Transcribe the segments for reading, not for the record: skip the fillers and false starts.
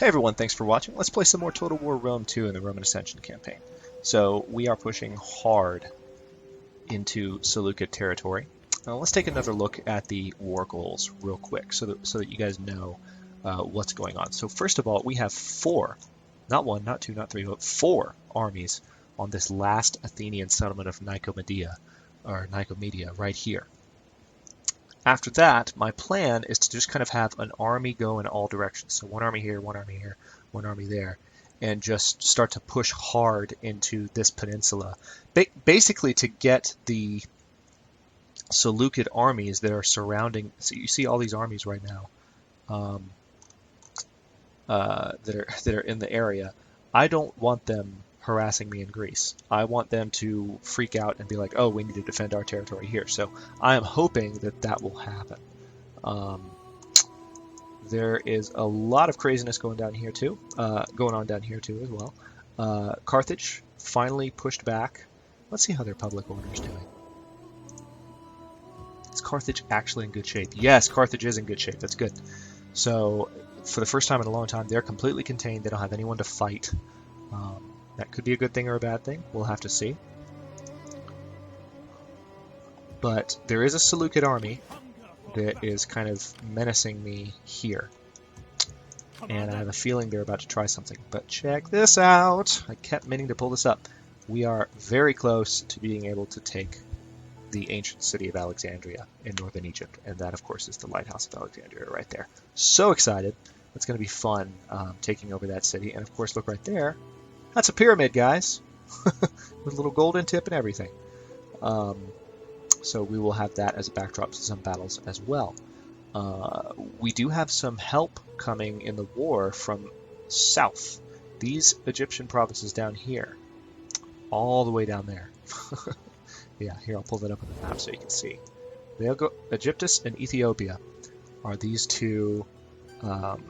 Hey everyone, thanks for watching. Let's play some more Total War Rome 2 in the Roman Ascension campaign. So we are pushing hard into Seleucid territory. Let's take another look at the war goals real quick so that you guys know what's going on. So first of all, we have four, not one, not two, not three, but four armies on this last Athenian settlement of Nicomedia right here. After that, my plan is to just kind of have an army go in all directions. So one army here, one army here, one army there, and just start to push hard into this peninsula. Basically to get the Seleucid armies that are surrounding, so you see all these armies right now that are in the area. I don't want them harassing me in Greece. I want them to freak out and be like, oh, we need to defend our territory here. So I am hoping that that will happen. There is a lot of craziness going on down here too as well. Carthage finally pushed back. Let's see how their public order is doing. Is Carthage actually in good shape? Yes, Carthage is in good shape. That's good. So for the first time in a long time, they're completely contained. They don't have anyone to fight. That could be a good thing or a bad thing. We'll have to see. But there is a Seleucid army that is kind of menacing me here. And I have a feeling they're about to try something. But check this out. I kept meaning to pull this up. We are very close to being able to take the ancient city of Alexandria in northern Egypt. And that, of course, is the Lighthouse of Alexandria right there. So excited. It's going to be fun taking over that city. And, of course, look right there. That's a pyramid, guys, with a little golden tip and everything. So we will have that as a backdrop to some battles as well. We do have some help coming in the war from south. These Egyptian provinces down here, all the way down there. Yeah, here, I'll pull that up on the map so you can see. They'll go. Egyptus and Ethiopia are these two, are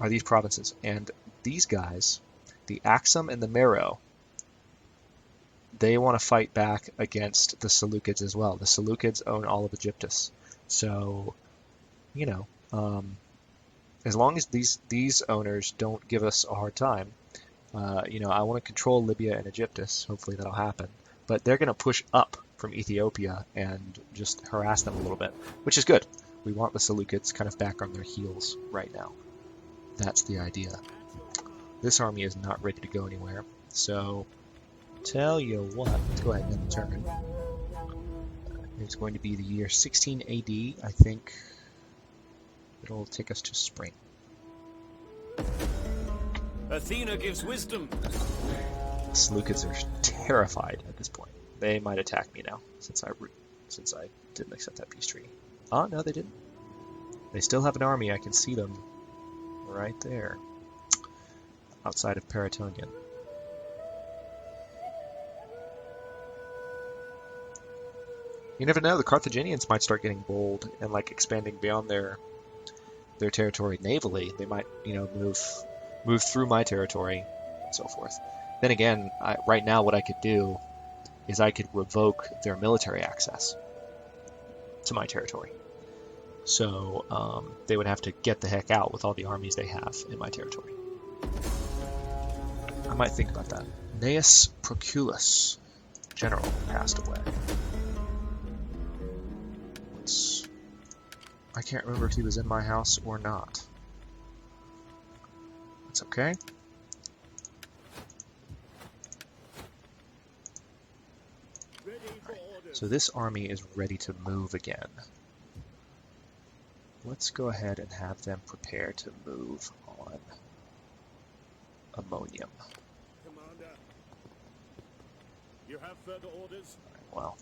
these provinces. And these guys, the Axum and the Mero, they want to fight back against the Seleucids as well. The Seleucids own all of Egyptus. So, you know, as long as these owners don't give us a hard time, you know, I want to control Libya and Egyptus. Hopefully that'll happen. But they're going to push up from Ethiopia and just harass them a little bit, which is good. We want the Seleucids kind of back on their heels right now. That's the idea. This army is not ready to go anywhere. So, tell you what, let's go ahead and turn. It's going to be the year 16 AD, I think. It'll take us to spring. Athena gives wisdom. The Seleucids are terrified at this point. They might attack me now, since I didn't accept that peace treaty. Oh, no, they didn't. They still have an army. I can see them right there, outside of Paratonian. You never know, the Carthaginians might start getting bold and like expanding beyond their territory navally. They might, you know, move through my territory and so forth. Then again, right now what I could do is I could revoke their military access to my territory. So they would have to get the heck out with all the armies they have in my territory. I might think about that. Gnaeus Proculus, general, passed away. I can't remember if he was in my house or not. That's okay. Right. So this army is ready to move again. Let's go ahead and have them prepare to move on Ammonium. Commander, you have further orders? Well,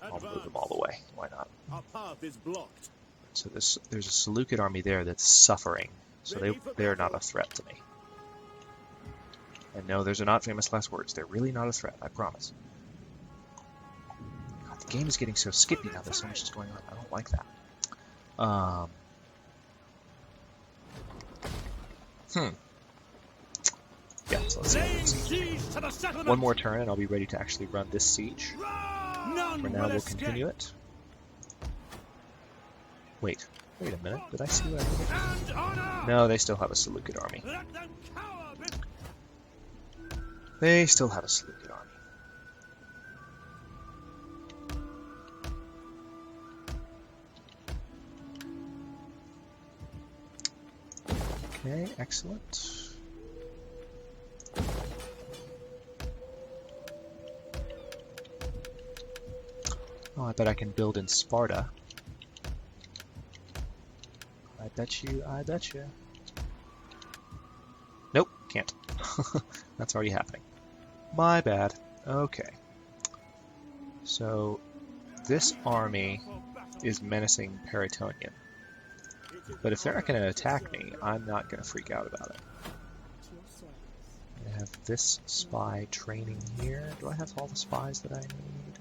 I'll move them all the way. Why not? Our path is blocked. So there's a Seleucid army there that's suffering. So they're not a threat to me. And no, those are not famous last words. They're really not a threat, I promise. God, the game is getting so skippy now. There's so much is going on. I don't like that. Yeah, so let's see. One more turn and I'll be ready to actually run this siege. For now, we'll continue it. Wait, Wait a minute, did I see what I needed? And honor! No, they still have a Seleucid army. Let them cower They still have a Seleucid army. Okay, excellent. Oh, I bet I can build in Sparta. I bet you, I bet you. Nope, can't. That's already happening. My bad. Okay. So, this army is menacing Peritonium. But if they're not going to attack me, I'm not going to freak out about it. I have this spy training here. Do I have all the spies that I need?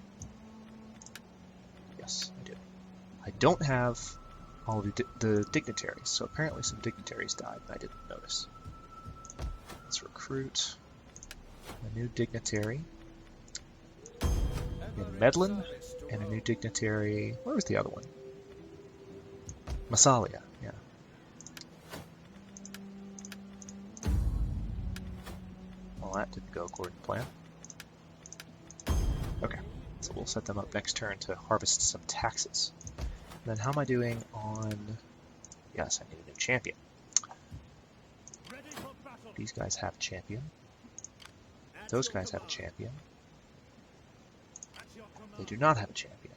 Yes, I do. I don't have all of the dignitaries, so apparently some dignitaries died, and I didn't notice. Let's recruit a new dignitary in Medlin, and a new dignitary... Where was the other one? Massalia, yeah. Well, that didn't go according to plan. Okay, so we'll set them up next turn to harvest some taxes. And then how am I doing on... Yes, I need a new champion. These guys have a champion. Those guys have a champion. They do not have a champion.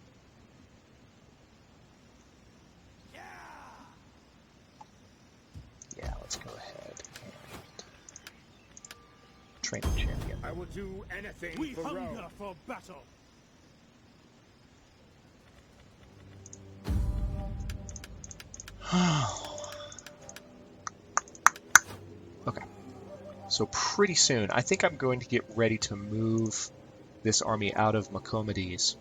Yeah, let's go ahead and train the champion. I will do anything we for Rome. Hunger for battle. Okay, so pretty soon, I think I'm going to get ready to move this army out of Macomades,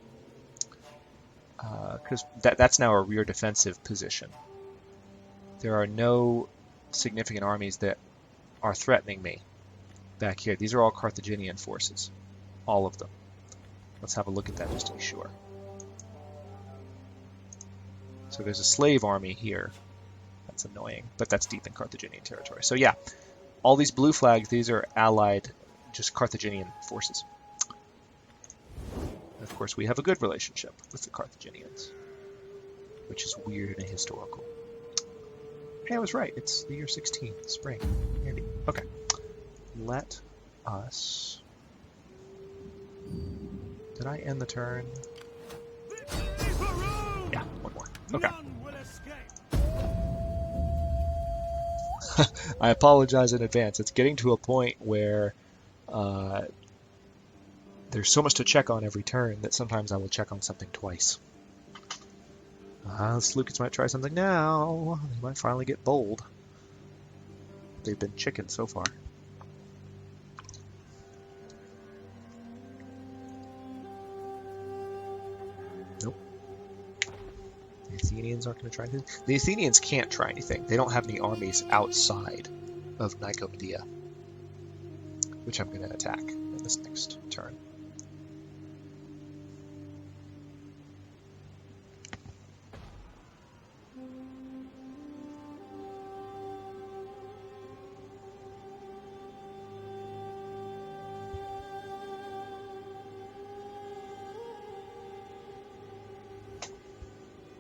because that's now a rear defensive position. There are no significant armies that are threatening me back here. These are all Carthaginian forces, all of them. Let's have a look at that just to be sure. So there's a slave army here. That's annoying, but that's deep in Carthaginian territory. So yeah, all these blue flags, these are allied, just Carthaginian forces. And of course, we have a good relationship with the Carthaginians, which is weird and historical. Hey, I was right. It's the year 16, spring. Handy. Okay. Let us... Did I end the turn? Yeah, one more. Okay. I apologize in advance. It's getting to a point where there's so much to check on every turn that sometimes I will check on something twice. Seleucids might try something now. They might finally get bold. They've been chicken so far. Nope. The Athenians aren't going to try anything. The Athenians can't try anything. They don't have any armies outside of Nicomedia, which I'm going to attack in this next turn.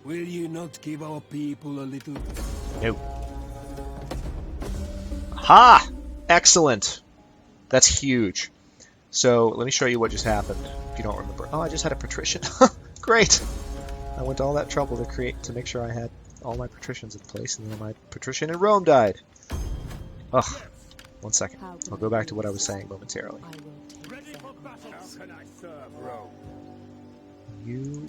Will you not give our people a little... No. Ha! Excellent! That's huge. So, let me show you what just happened, if you don't remember. Oh, I just had a patrician. Great! I went to all that trouble to make sure I had all my patricians in place, and then my patrician in Rome died. Ugh. 1 second. I'll go back to what I was saying momentarily. Ready for battle. How can I serve Rome? You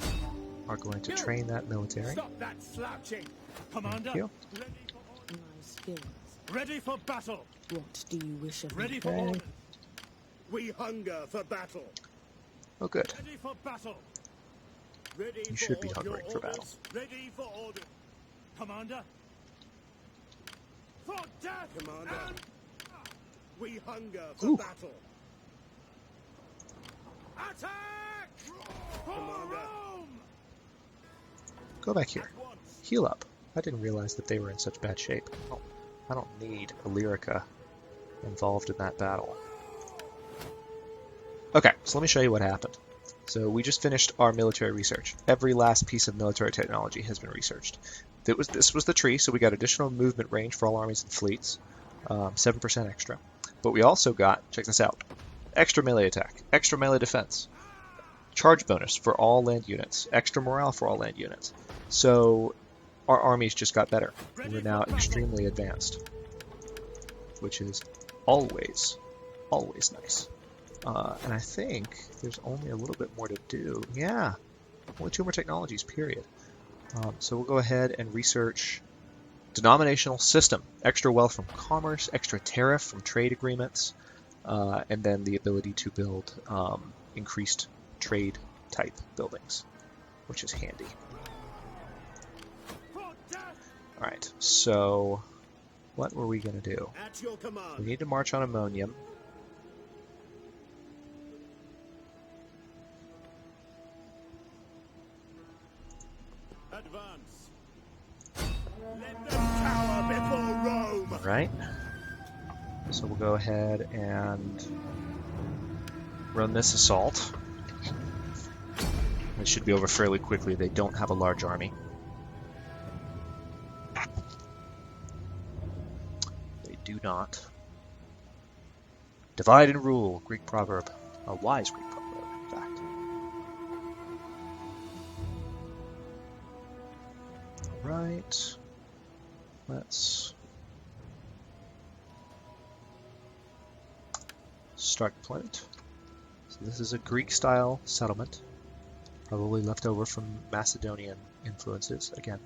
are going to train that military. Stop that slouching. Commander. Thank you. Ready for battle. What do you wish of me? Ready for orders. We hunger for battle. Oh, good. Ready for battle. Ready You for should be your hungering for battle. orders. Ready for order. Commander. For death. Commander. We hunger for Ooh. battle. Attack! For Commander. Rome! Go back here. At once. Heal up. I didn't realize that they were in such bad shape. I don't need Illyrica involved in that battle. Okay, so let me show you what happened. So we just finished our military research. Every last piece of military technology has been researched. This was the tree, so we got additional movement range for all armies and fleets, 7% extra. But we also got, check this out, extra melee attack, extra melee defense, charge bonus for all land units, extra morale for all land units. So our armies just got better. We're now extremely advanced, which is always nice. And I think there's only a little bit more to do. Yeah, only 2 more technologies, period. So we'll go ahead and research denominational system, extra wealth from commerce, extra tariff from trade agreements, and then the ability to build increased trade type buildings, which is handy. Alright, so what were we going to do? At your command. We need to march on Ammonium. Advance. Let them cower before Rome. Alright. So we'll go ahead and run this assault. It should be over fairly quickly. They don't have a large army. They do not. Divide and rule, Greek proverb. A wise Greek proverb, in fact. Alright. Let's start deployment. So this is a Greek-style settlement, probably left over from Macedonian influences again.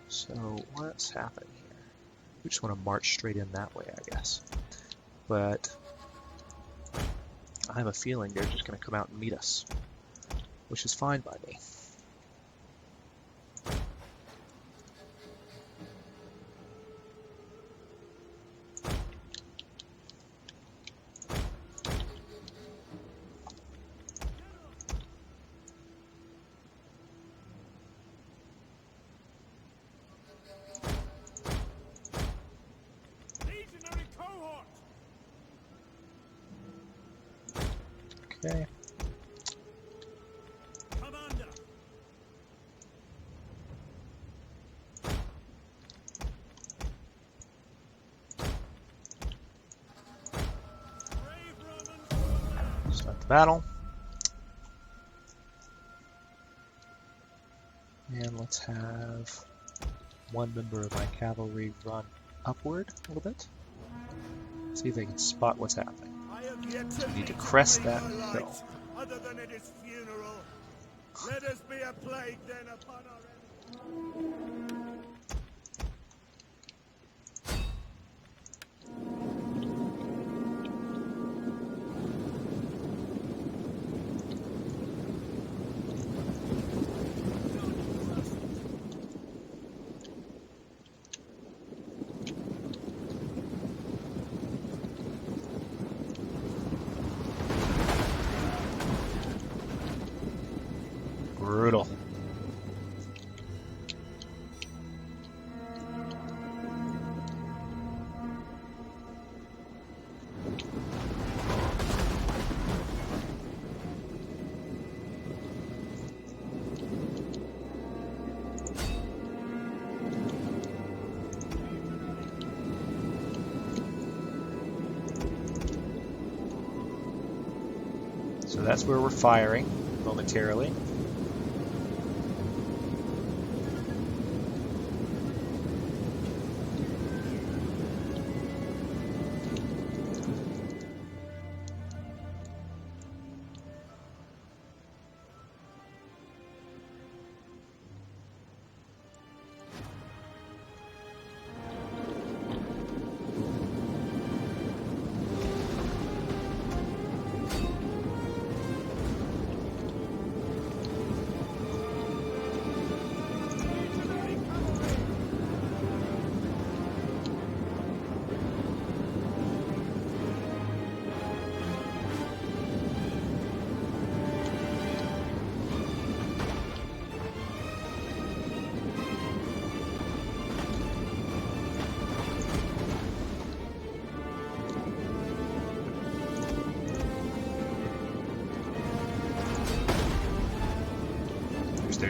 So what's happening here? We just want to march straight in that way, I guess. But I have a feeling they're just going to come out and meet us, which is fine by me. Okay. Commander. Start the battle. And let's have one member of my cavalry run upward a little bit. See if they can spot what's happening. So we need to crest that hill. Other than at his funeral, let us be a plague then upon our enemies. Brutal. So that's where we're firing momentarily.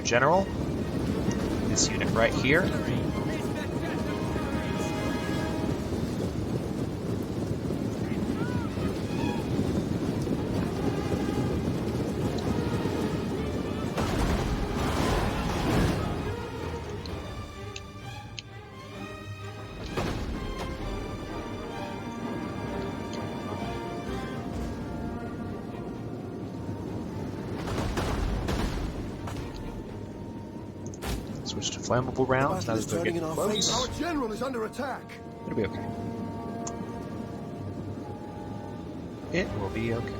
general. This unit right here. Switch to flammable rounds. Now that they're getting close. Our general is under attack. It'll be okay. It will be okay.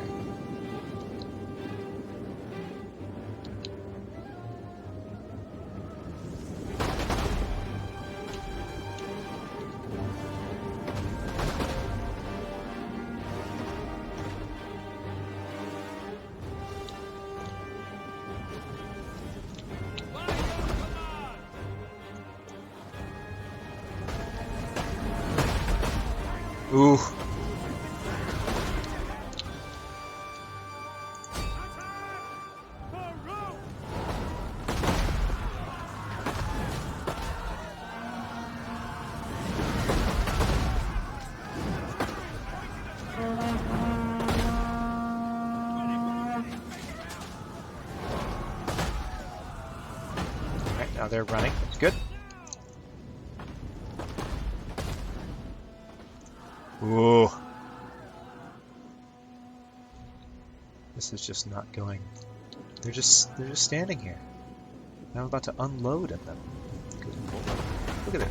Ooh. Alright, now they're running. That's good. Ooh. This is just not going. They're just standing here. Now I'm about to unload at them. Good Lord. Look at it.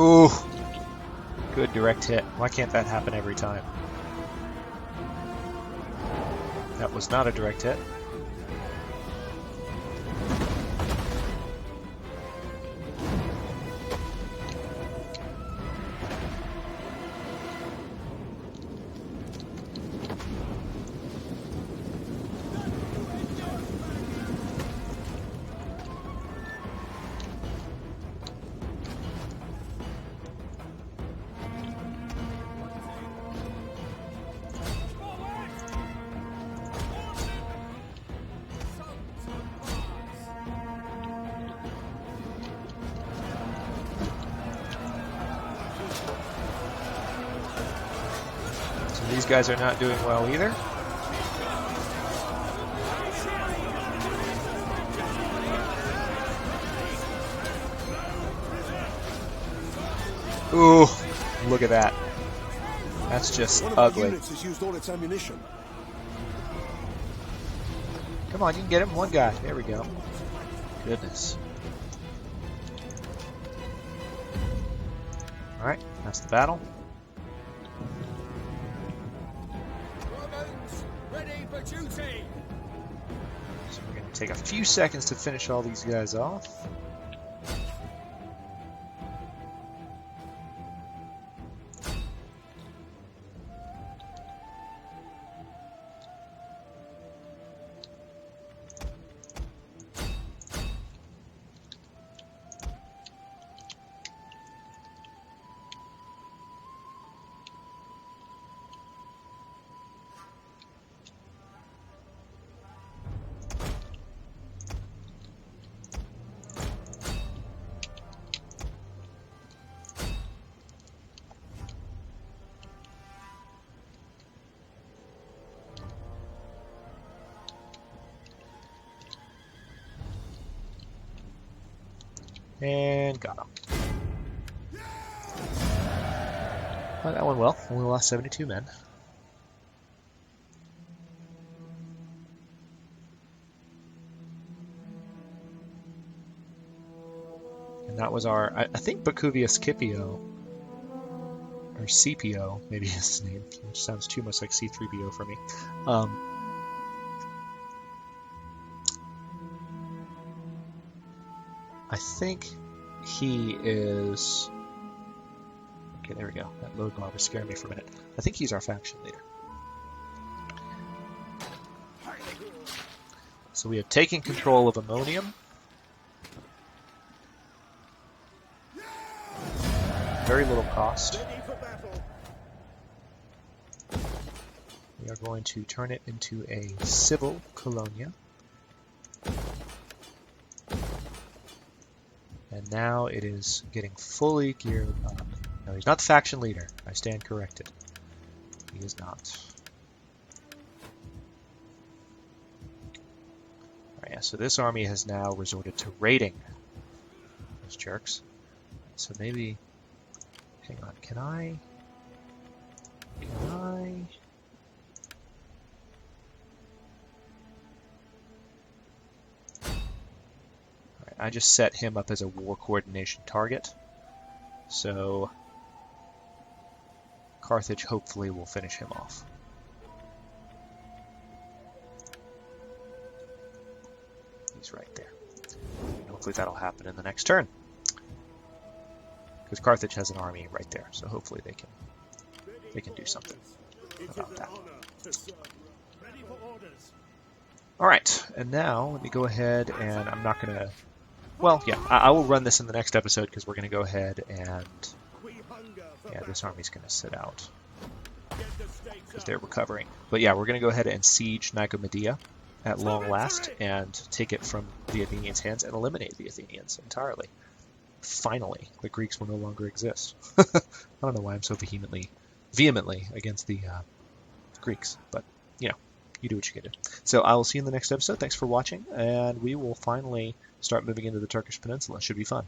Ooh, good direct hit. Why can't that happen every time? That was not a direct hit. These guys are not doing well either. Ooh, look at that. That's just ugly. Units has used all its ammunition. Come on, you can get him. One guy. There we go. Goodness. Alright, that's the battle. So we're going to take a few seconds to finish all these guys off. And got him. Well, that went well. Only lost 72 men. And that was our, I think, Bacuvius Scipio, or CPO, maybe is his name, which sounds too much like C3PO for me. I think he is... Okay, there we go. That load bar was scaring me for a minute. I think he's our faction leader. So we have taken control of Ammonium. Very little cost. Ready for battle. We are going to turn it into a civil colonia. And now it is getting fully geared up. No, he's not the faction leader. I stand corrected. He is not. Alright, yeah, so this army has now resorted to raiding those jerks. So maybe... Hang on, can I... Alright, I just set him up as a war coordination target. So Carthage hopefully will finish him off. He's right there. And hopefully that'll happen in the next turn. Because Carthage has an army right there, so hopefully they can do something about that. Ready for orders. Alright, and now let me go ahead and I'm not going to... Well, yeah, I will run this in the next episode because we're going to go ahead and... Yeah, this army's going to sit out because they're recovering. But yeah, we're going to go ahead and siege Nicomedia at long last and take it from the Athenians' hands and eliminate the Athenians entirely. Finally, the Greeks will no longer exist. I don't know why I'm so vehemently against the Greeks, but you know, you do what you can do. So I will see you in the next episode. Thanks for watching, and we will finally start moving into the Turkish peninsula. Should be fun.